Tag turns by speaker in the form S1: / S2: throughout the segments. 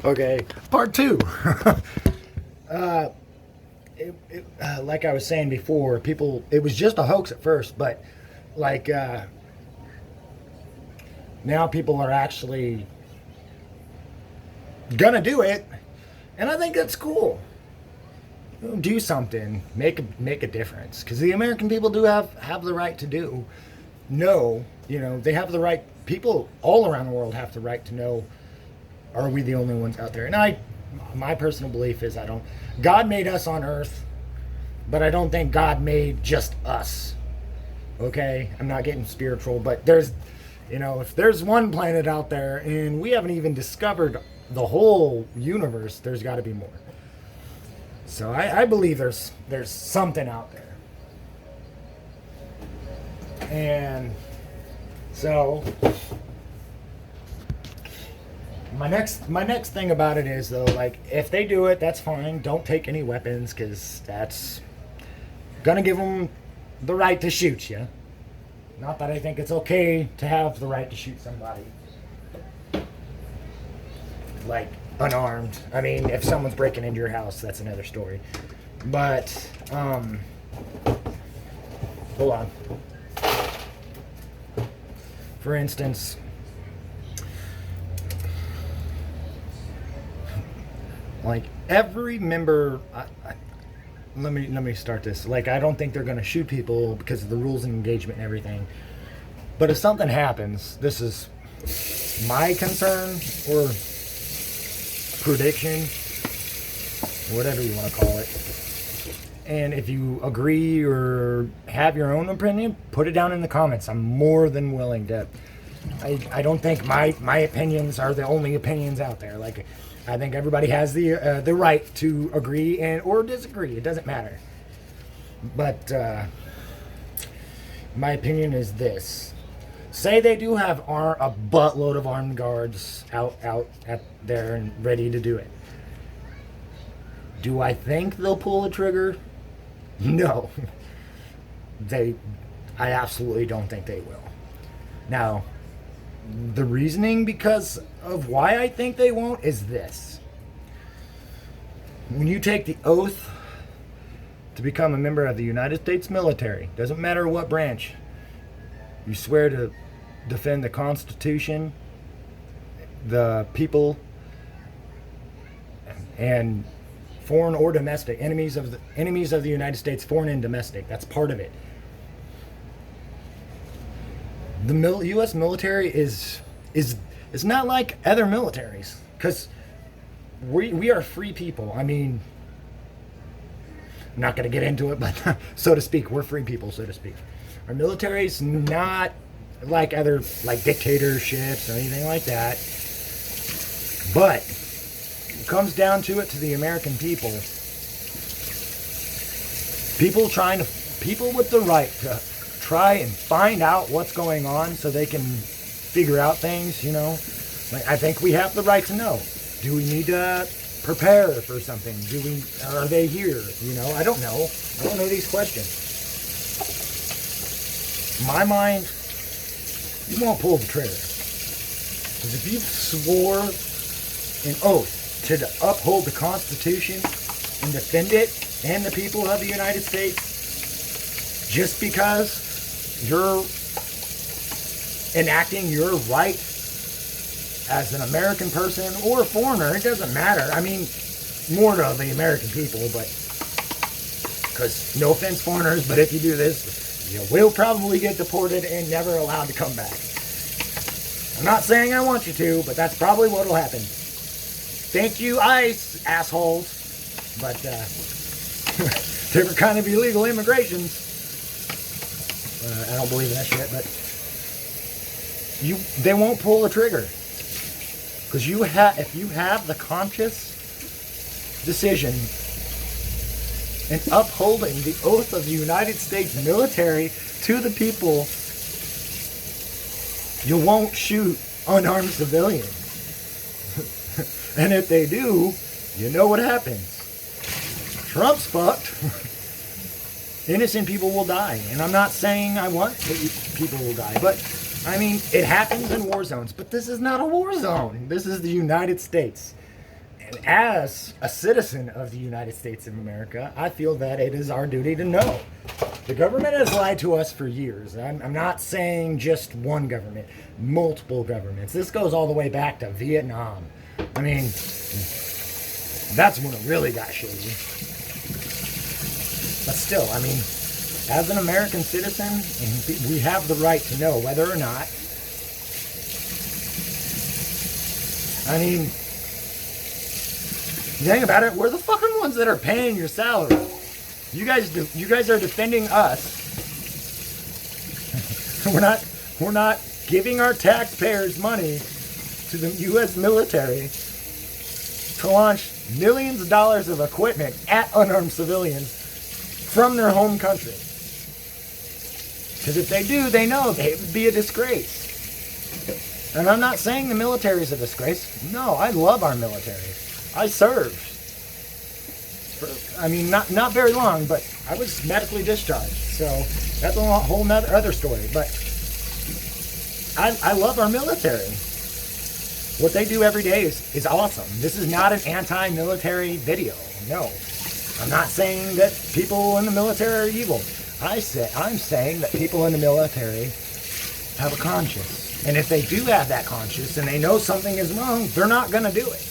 S1: Okay, part two. Like I was saying before, people, it was just a hoax at first, but like now people are actually gonna do it, and I think that's cool. Do something, make a difference, because the American people do have the right to do. No, they have the right. People all around the world have the right to know. Are we the only ones out there? And my personal belief is I don't. God made us on Earth, but I don't think God made just us. Okay, I'm not getting spiritual, but if there's one planet out there and we haven't even discovered the whole universe, there's got to be more. So I believe there's something out there, and so my next thing about it is, though, like, if they do it, that's fine. Don't take any weapons, because that's gonna give them the right to shoot you. Not that I think it's okay to have the right to shoot somebody, like, unarmed. I mean, if someone's breaking into your house, that's another story. But hold on. For instance, like, every member, let me start this. Like, I don't think they're going to shoot people because of the rules and engagement and everything. But if something happens, this is my concern or prediction, whatever you want to call it. And if you agree or have your own opinion, put it down in the comments. I'm more than willing to. I don't think my opinions are the only opinions out there. Like, I think everybody has the right to agree or disagree. It doesn't matter. But my opinion is this: say they do have a buttload of armed guards out at there and ready to do it. Do I think they'll pull the trigger? No. I absolutely don't think they will. Now, the reasoning because of why I think they won't is this. When you take the oath to become a member of the United States military, doesn't matter what branch, you swear to defend the Constitution, the people, and foreign or domestic enemies of the United States, foreign and domestic. That's part of it. The U.S. military is not like other militaries, because we are free people. I mean, I'm not going to get into it, but so to speak, we're free people, so to speak. Our military's not like other, like, dictatorships or anything like that. But it comes down to it, to the American people. People with the right to try and find out what's going on so they can figure out things, Like, I think we have the right to know. Do we need to prepare for something? Are they here? I don't know. I don't know these questions. In my mind, you won't pull the trigger. Because if you swore an oath to uphold the Constitution and defend it and the people of the United States, just because you're enacting your right as an American person or a foreigner, it doesn't matter. I mean, more to the American people, but because, no offense, foreigners, but if you do this, you will probably get deported and never allowed to come back. I'm not saying I want you to, but that's probably what will happen. Thank you, ICE, assholes. But different kind of illegal immigrations. I don't believe in that shit, but they won't pull the trigger, because if you have the conscious decision in upholding the oath of the United States military to the people, you won't shoot unarmed civilians. And if they do, you know what happens. Trump's fucked. Innocent people will die. And I'm not saying I want people will die, but I mean, it happens in war zones. But this is not a war zone. This is the United States. And as a citizen of the United States of America, I feel that it is our duty to know. The government has lied to us for years. I'm not saying just one government, multiple governments. This goes all the way back to Vietnam. I mean, that's when it really got shady. But still, I mean, as an American citizen, we have the right to know whether or not. I mean, the thing about it, we're the fucking ones that are paying your salary. You guys are defending us. We're not giving our taxpayers money to the U.S. military to launch millions of dollars of equipment at unarmed civilians from their home country. Because if they do, they know it would be a disgrace. And I'm not saying the military is a disgrace. No, I love our military. I served. I mean, not very long, but I was medically discharged. So that's a whole other story. But I love our military. What they do every day is awesome. This is not an anti-military video. No. I'm not saying that people in the military are evil. I'm saying that people in the military have a conscience. And if they do have that conscience and they know something is wrong, they're not going to do it.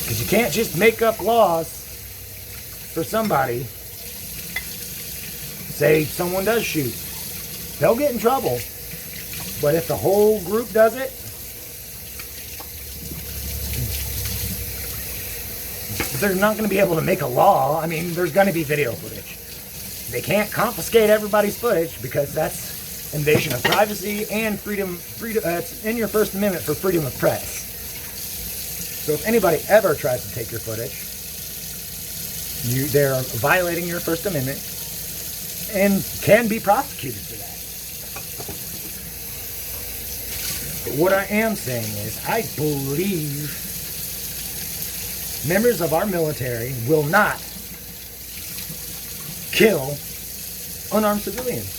S1: Because you can't just make up laws for somebody. Say someone does shoot. They'll get in trouble. But if the whole group does it, they're not going to be able to make a law. I mean, there's going to be video footage. They can't confiscate everybody's footage because that's invasion of privacy and freedom. It's in your First Amendment for freedom of press. So if anybody ever tries to take your footage, they're violating your First Amendment and can be prosecuted for that. But what I am saying is, I believe members of our military will not kill unarmed civilians.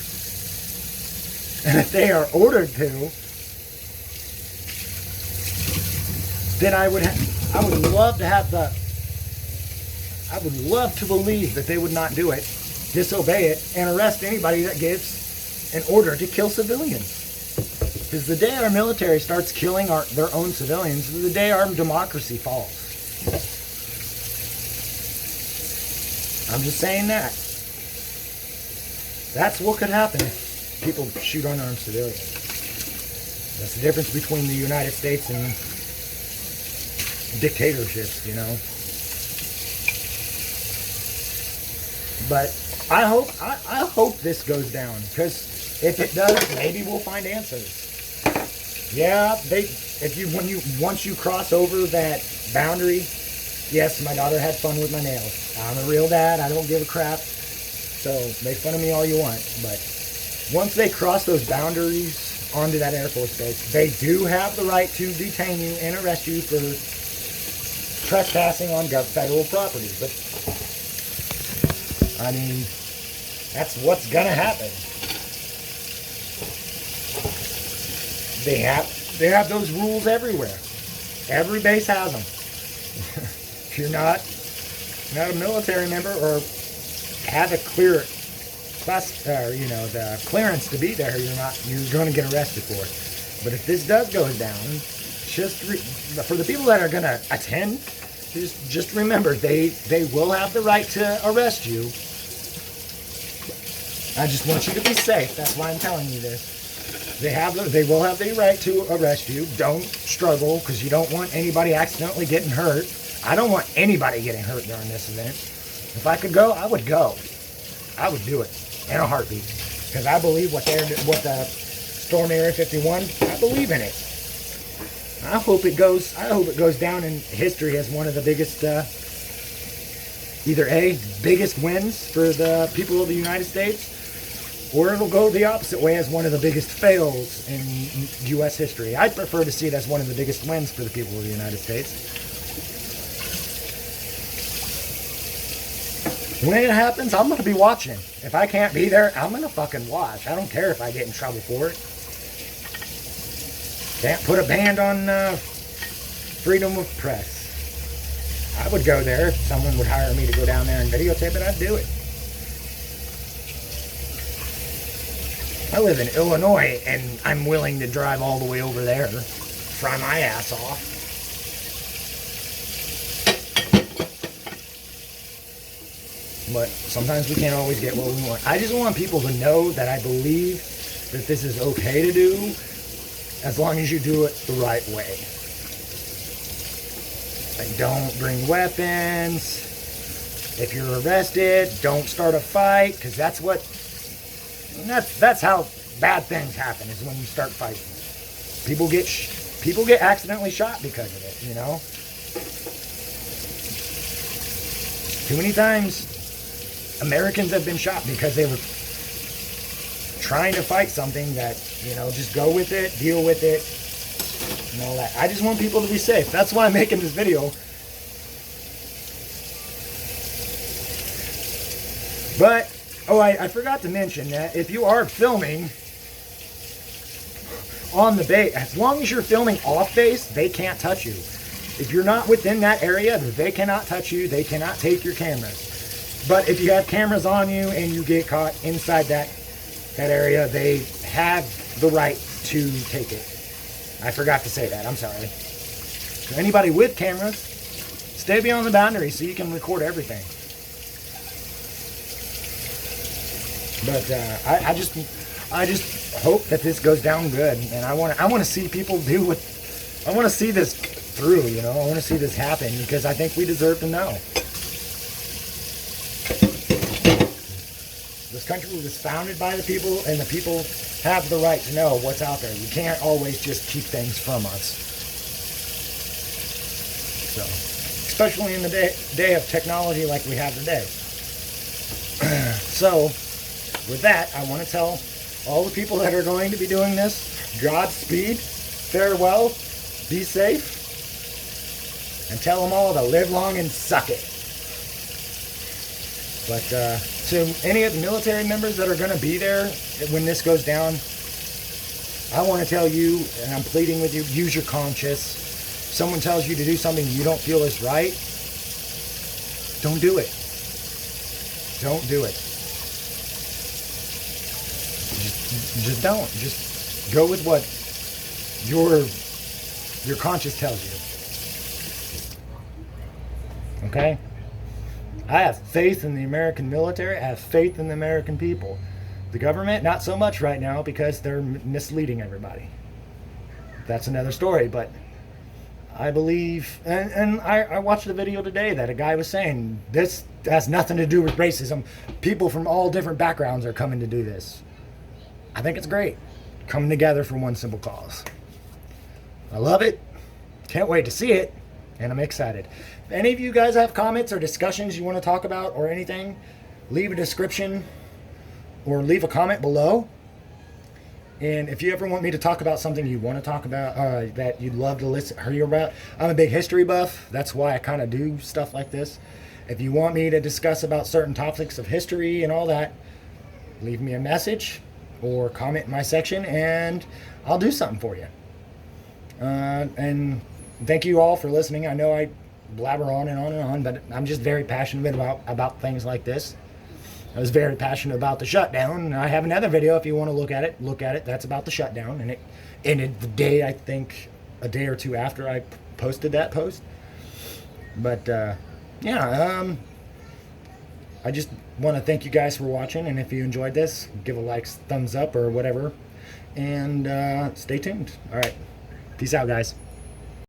S1: And if they are ordered to, then I would love to believe that they would not do it, disobey it, and arrest anybody that gives an order to kill civilians. Because the day our military starts killing their own civilians is the day our democracy falls. I'm just saying that. That's what could happen if people shoot unarmed civilians. That's the difference between the United States and dictatorships, you know. But I hope this goes down, because if it does, maybe we'll find answers. Yeah, once you cross over that boundary, yes, my daughter had fun with my nails. I'm a real dad. I don't give a crap. So make fun of me all you want. But once they cross those boundaries onto that Air Force base, they do have the right to detain you and arrest you for trespassing on federal property. But I mean, that's what's gonna happen. They have those rules everywhere. Every base has them. If you're not a military member or have a the clearance to be there, you're going to get arrested for it. But if this does go down, for the people that are going to attend, just remember they will have the right to arrest you. I just want you to be safe. That's why I'm telling you this. They will have the right to arrest you. Don't struggle, because you don't want anybody accidentally getting hurt. I don't want anybody getting hurt during this event. If I could go, I would go. I would do it in a heartbeat, because I believe what the Storm Area 51. I believe in it. I hope it goes down in history as one of the biggest, biggest wins for the people of the United States, or it'll go the opposite way as one of the biggest fails in U.S. history. I'd prefer to see it as one of the biggest wins for the people of the United States. When it happens, I'm going to be watching. If I can't be there, I'm going to fucking watch. I don't care if I get in trouble for it. Can't put a ban on freedom of press. I would go there. If someone would hire me to go down there and videotape it, I'd do it. I live in Illinois, and I'm willing to drive all the way over there, fry my ass off. But sometimes we can't always get what we want. I just want people to know that I believe that this is okay to do, as long as you do it the right way. Like, don't bring weapons. If you're arrested, don't start a fight, because that's how bad things happen, is when you start fighting. People get accidentally shot because of it, you know? Too many times Americans have been shot because they were trying to fight something that, you know, just go with it, deal with it, and all that. I just want people to be safe. That's why I'm making this video. But, I forgot to mention that if you are filming on the base, as long as you're filming off base, they can't touch you. If you're not within that area, they cannot touch you. They cannot take your cameras. But if you have cameras on you and you get caught inside that area, they have the right to take it. I forgot to say that. I'm sorry. So anybody with cameras, stay beyond the boundary so you can record everything. But I just hope that this goes down good, and I want to see people do what I want to see this through. You know, I want to see this happen, because I think we deserve to know. This country was founded by the people, and the people have the right to know what's out there. You can't always just keep things from us. So, especially in the day of technology like we have today. So, with that, I want to tell all the people that are going to be doing this, Godspeed, farewell, be safe, and tell them all to live long and suck it. But to any of the military members that are going to be there when this goes down, I want to tell you, and I'm pleading with you, use your conscience. If someone tells you to do something you don't feel is right, don't do it. Don't do it. Just don't. Just go with what your conscience tells you. Okay? I have faith in the American military. I have faith in the American people. The government, not so much right now, because they're misleading everybody. That's another story, but I believe, and I watched a video today that a guy was saying, this has nothing to do with racism. People from all different backgrounds are coming to do this. I think it's great. Coming together for one simple cause. I love it. Can't wait to see it. And I'm excited. If any of you guys have comments or discussions you want to talk about or anything, leave a description or leave a comment below. And if you ever want me to talk about something you want to talk about, that you'd love to hear about, I'm a big history buff. That's why I kind of do stuff like this. If you want me to discuss about certain topics of history and all that, leave me a message or comment in my section and I'll do something for you. And thank you all for listening. I know I blabber on and on and on, but I'm just very passionate about things like this. I was very passionate about the shutdown. I have another video if you want to look at it. That's about the shutdown, and it ended the day, I think, a day or two after I posted that post. But I just want to thank you guys for watching, and if you enjoyed this, give a like, thumbs up, or whatever, and stay tuned. All right, peace out, guys.